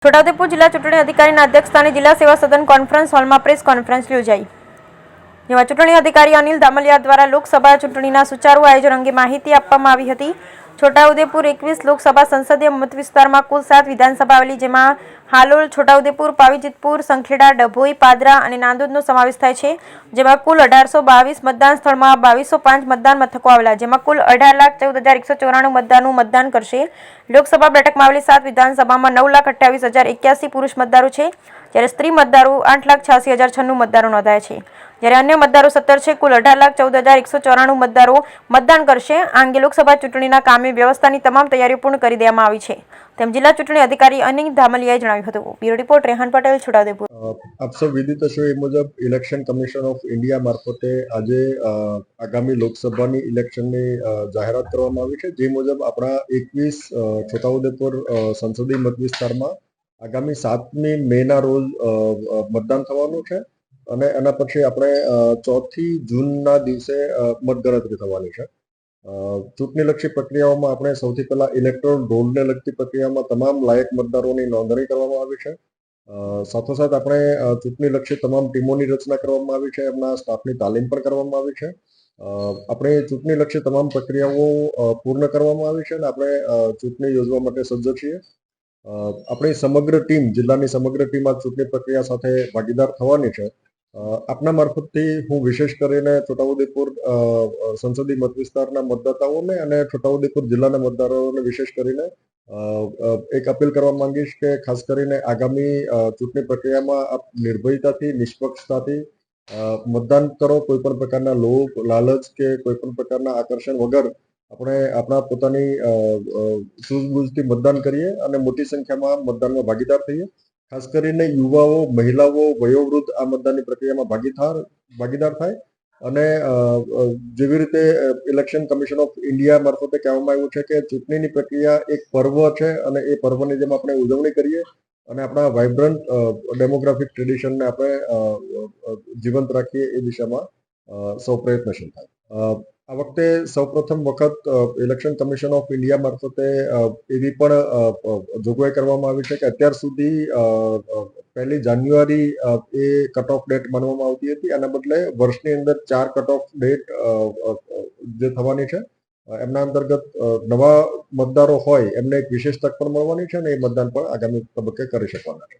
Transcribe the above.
છોટાઉદેપુર જિલ્લા ચૂંટણી અધિકારીના અધ્યક્ષસ્થાને જિલ્લા સેવા સદન કોન્ફરન્સ હોલમાં પ્રેસ કોન્ફરન્સ યોજાઈ, જેમાં ચૂંટણી અધિકારી અનિલ ધામલિયા દ્વારા લોકસભા ચૂંટણીના સુચારુ આયોજન અંગે માહિતી આપવામાં આવી હતી. છોટાઉદેપુર 21 લોકસભા સંસદીય મત વિસ્તારમાં કુલ 7 વિધાનસભા આવેલી, જેમાં હાલોલ, છોટાઉદેપુર, પાવીજેતપુર, સંખેડા, ડભોઈ, પાદરા અને નાંદોદનો સમાવેશ થાય છે. જેમાં કુલ 1822 મતદાન સ્થળમાં 2205 મતદાન મથકો આવેલા, જેમાં કુલ 18,14,194 મતદારો મતદાન કરશે. લોકસભા બેઠકમાં આવેલી 7 વિધાનસભામાં 9,28,081 પુરુષ મતદારો છે, જ્યારે સ્ત્રી મતદારો 8,86,096 મતદારો નોંધાયા છે, જ્યારે અન્ય મતદારો 17 છે. કુલ 18,14,194 મતદારો મતદાન કરશે. આ અંગે લોકસભા ચૂંટણીના કામે વ્યવસ્થાની તમામ તૈયારીઓ પૂર્ણ કરી દેવામાં આવી છે, તેમ જિલ્લા ચૂંટણી અધિકારી અનિલ ધામલિયાએ જણાવ્યું હતું. Bureau report Rehan Patel, Chhota Udepur. આપ સૌ વિદિત હશો એ મુજબ ઇલેક્શન કમિશન ઓફ ઇન્ડિયા મારફતે આજે આગામી લોકસભાની ઇલેક્શનની જાહેરાત કરવામાં આવી છે, જે મુજબ આપણા 21 છોટાઉદેપુર સંસદીય મત વિસ્તારમાં આગામી 7મી મેના રોજ મતદાન થવાનું છે અને એના પછી આપણે 4થી જૂનના દિવસે મતગણતરી થવાની છે. ચૂંટણીલક્ષી પ્રક્રિયાઓમાં આપણે સૌથી પહેલા ઇલેક્ટોરલ રોલને લગતી પ્રક્રિયામાં તમામ લાયક મતદારોની નોંધણી કરવામાં આવી છે. સાથોસાથ આપણે ચૂંટણીલક્ષી તમામ ટીમોની રચના કરવામાં આવી છે, એમના સ્ટાફની તાલીમ પણ કરવામાં આવી છે. આપણે ચૂંટણીલક્ષી તમામ પ્રક્રિયાઓ પૂર્ણ કરવામાં આવી છે અને આપણે ચૂંટણી યોજવા માટે સજ્જ છીએ. આપણી સમગ્ર ટીમ, જિલ્લાની સમગ્ર ટીમ આ ચૂંટણી પ્રક્રિયા સાથે ભાગીદાર થવાની છે. આપના મારફતથી હું વિશેષ કરીને છોટાઉદેપુર સંસદીય મત વિસ્તારના મતદાતાઓને અને છોટાઉદેપુર જિલ્લાના મતદારોને વિશેષ કરીને એક અપીલ કરવા માંગીશ કે ખાસ કરીને આગામી ચૂંટણી પ્રક્રિયામાં આપ નિર્ભયતાથી, નિષ્પક્ષતાથી મતદાન કરો. કોઈ પણ પ્રકારના લોભ, લાલચ કે કોઈ પણ પ્રકારના આકર્ષણ વગર આપણે આપણા પોતાની સૂઝબૂઝથી મતદાન કરીએ અને મોટી સંખ્યામાં મતદાનમાં ભાગીદાર થઈએ. ખાસ કરીને યુવાઓ, મહિલાઓ, વયોવૃદ્ધ આ મતદાનની પ્રક્રિયામાં ભાગીદાર થાય અને જેવી રીતે ઇલેક્શન કમિશન ઓફ ઇન્ડિયા મારફતે કહેવામાં આવ્યું છે કે ચૂંટણીની પ્રક્રિયા એક પર્વ છે અને એ પર્વની જેમ આપણે ઉજવણી કરીએ અને આપણા વાઇબ્રન્ટ ડેમોગ્રાફિક ટ્રેડિશનને આપણે જીવંત રાખીએ એ દિશામાં સૌ પ્રયત્નશીલ થાય. આ વખતે સૌપ્રથમ વખત ઇલેક્શન કમિશન ઓફ ઇન્ડિયા મારફતે એવી પણ જોગવાઈ કરવામાં આવી છે કે અત્યાર સુધી 1 જાન્યુઆરી એ કટ ઓફ ડેટ માનવામાં આવતી હતી, આના બદલે વર્ષની અંદર 4 કટ ઓફ ડેટ જે થવાની છે, એમના અંતર્ગત નવા મતદારો હોય એમને એક વિશેષ તક પણ મળવાની છે અને એ મતદાન પણ આગામી તબક્કે કરી શકવાના છે.